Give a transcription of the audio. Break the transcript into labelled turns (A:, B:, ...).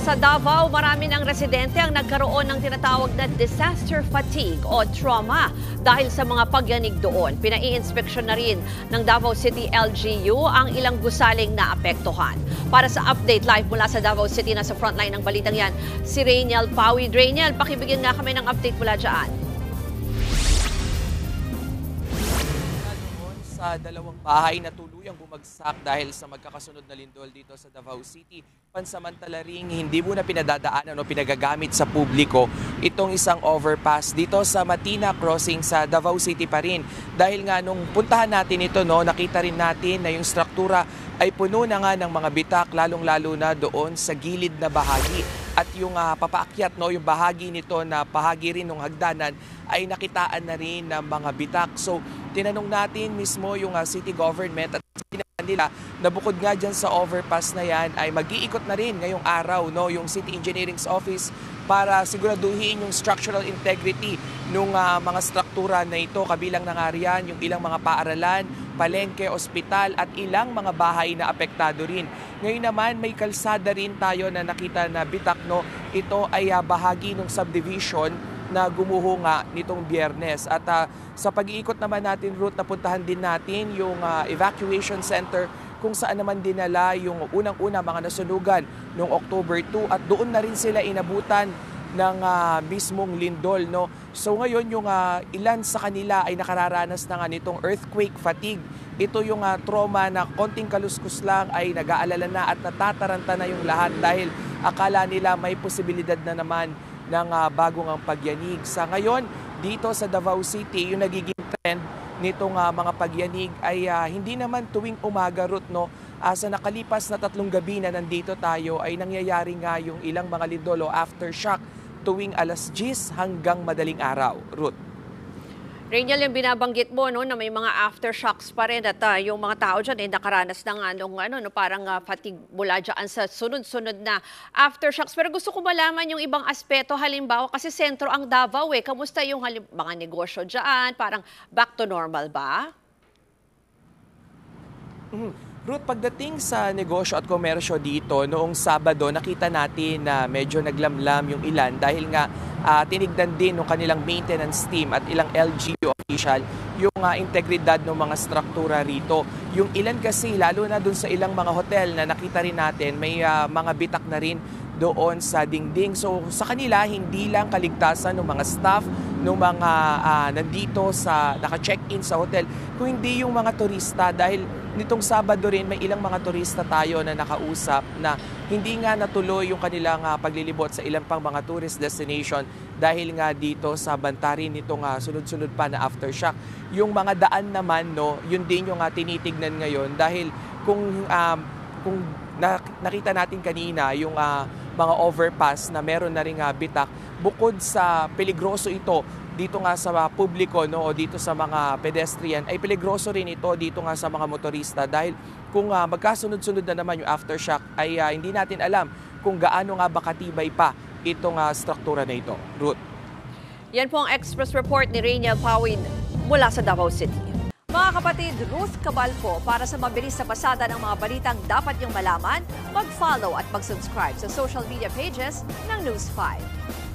A: Sa Davao, marami ng residente ang nagkaroon ng tinatawag na disaster fatigue o trauma dahil sa mga pagyanig doon. Pinai-inspeksyon na rin ng Davao City LGU ang ilang gusaling na apektuhan. Para sa update live mula sa Davao City, nasa frontline ng balitang yan, si Rainiel Pawid. Rainiel, pakibigyan nga kami ng update mula dyan.
B: Sa dalawang bahay na tuluyang bumagsak dahil sa magkakasunod na lindol dito sa Davao City. Pansamantala ring hindi muna pinadadaanan o pinagagamit sa publiko itong isang overpass dito sa Matina Crossing sa Davao City pa rin. Dahil nga nung puntahan natin ito, nakita rin natin na yung struktura ay puno na nga ng mga bitak, lalong-lalo na doon sa gilid na bahagi. At yung papaakyat, yung bahagi nito na bahagi rin ng hagdanan ay nakitaan na rin ng mga bitak. So tinanong natin mismo yung city government at nila na bukod nga dyan sa overpass na yan ay mag-iikot na rin ngayong araw yung City Engineering's Office para siguraduhin yung structural integrity ng mga struktura na ito. Kabilang na nga riyan yung ilang mga paaralan, palengke, ospital at ilang mga bahay na apektado rin. Ngayon naman may kalsada rin tayo na nakita na bitak. Ito ay bahagi ng subdivision na gumuho nga nitong Biyernes. At sa pag-iikot naman natin route, napuntahan din natin yung evacuation center kung saan naman dinala yung unang-una mga nasunugan noong October 2 at doon na rin sila inabutan ng mismong lindol. So ngayon yung ilan sa kanila ay nakararanas na nga nitong earthquake fatigue. Ito yung trauma na konting kaluskus lang ay nag-aalala na at natataranta na yung lahat dahil akala nila may posibilidad na naman ng bagong ang pagyanig. Sa ngayon, dito sa Davao City, yung nagiging trend nitong mga pagyanig ay hindi naman tuwing umaga route. Sa nakalipas na 3 gabi na nandito tayo ay nangyayari nga yung ilang mga lindol o aftershock tuwing alas 10 hanggang madaling araw. Ruth.
A: Rainiel, yung binabanggit mo na may mga aftershocks pa rin at yung mga tao dyan nakaranas ng parang fatigue mula dyan sa sunod-sunod na aftershocks. Pero gusto ko malaman yung ibang aspeto, halimbawa kasi sentro ang Davao Kamusta yung mga negosyo dyan? Parang back to normal ba?
B: Ruth, pagdating sa negosyo at komersyo dito, noong Sabado, nakita natin na medyo naglamlam yung ilan dahil nga tinignan din ng kanilang maintenance team at ilang LGU official yung integridad ng mga struktura rito. Yung ilan kasi, lalo na dun sa ilang mga hotel na nakita rin natin, may mga bitak na rin doon sa dingding. So sa kanila, hindi lang kaligtasan ng mga staff, ng mga nandito sa naka-check-in sa hotel, kung hindi yung mga turista dahil nitong Sabado rin may ilang mga turista tayo na nakausap na hindi nga natuloy yung kanilang paglilibot sa ilang pang mga tourist destination dahil nga dito sa bantarin nitong sunod-sunod pa na aftershock. Yung mga daan naman, yun din yung tinitignan ngayon dahil kung nakita natin kanina yung mga overpass na meron na ring bitak, bukod sa peligroso ito dito nga sa publiko o dito sa mga pedestrian, ay peligroso rin ito dito nga sa mga motorista dahil kung magkasunod-sunod na naman yung aftershock ay hindi natin alam kung gaano nga ba katibay pa itong struktura na ito. Ruth.
A: Yan po ang Express Report ni Rainiel Pawid mula sa Davao City. Mga kapatid, Ruth Cabalco, para sa mabilis na pasada ng mga balitang dapat niyong malaman, mag-follow at mag-subscribe sa social media pages ng News 5.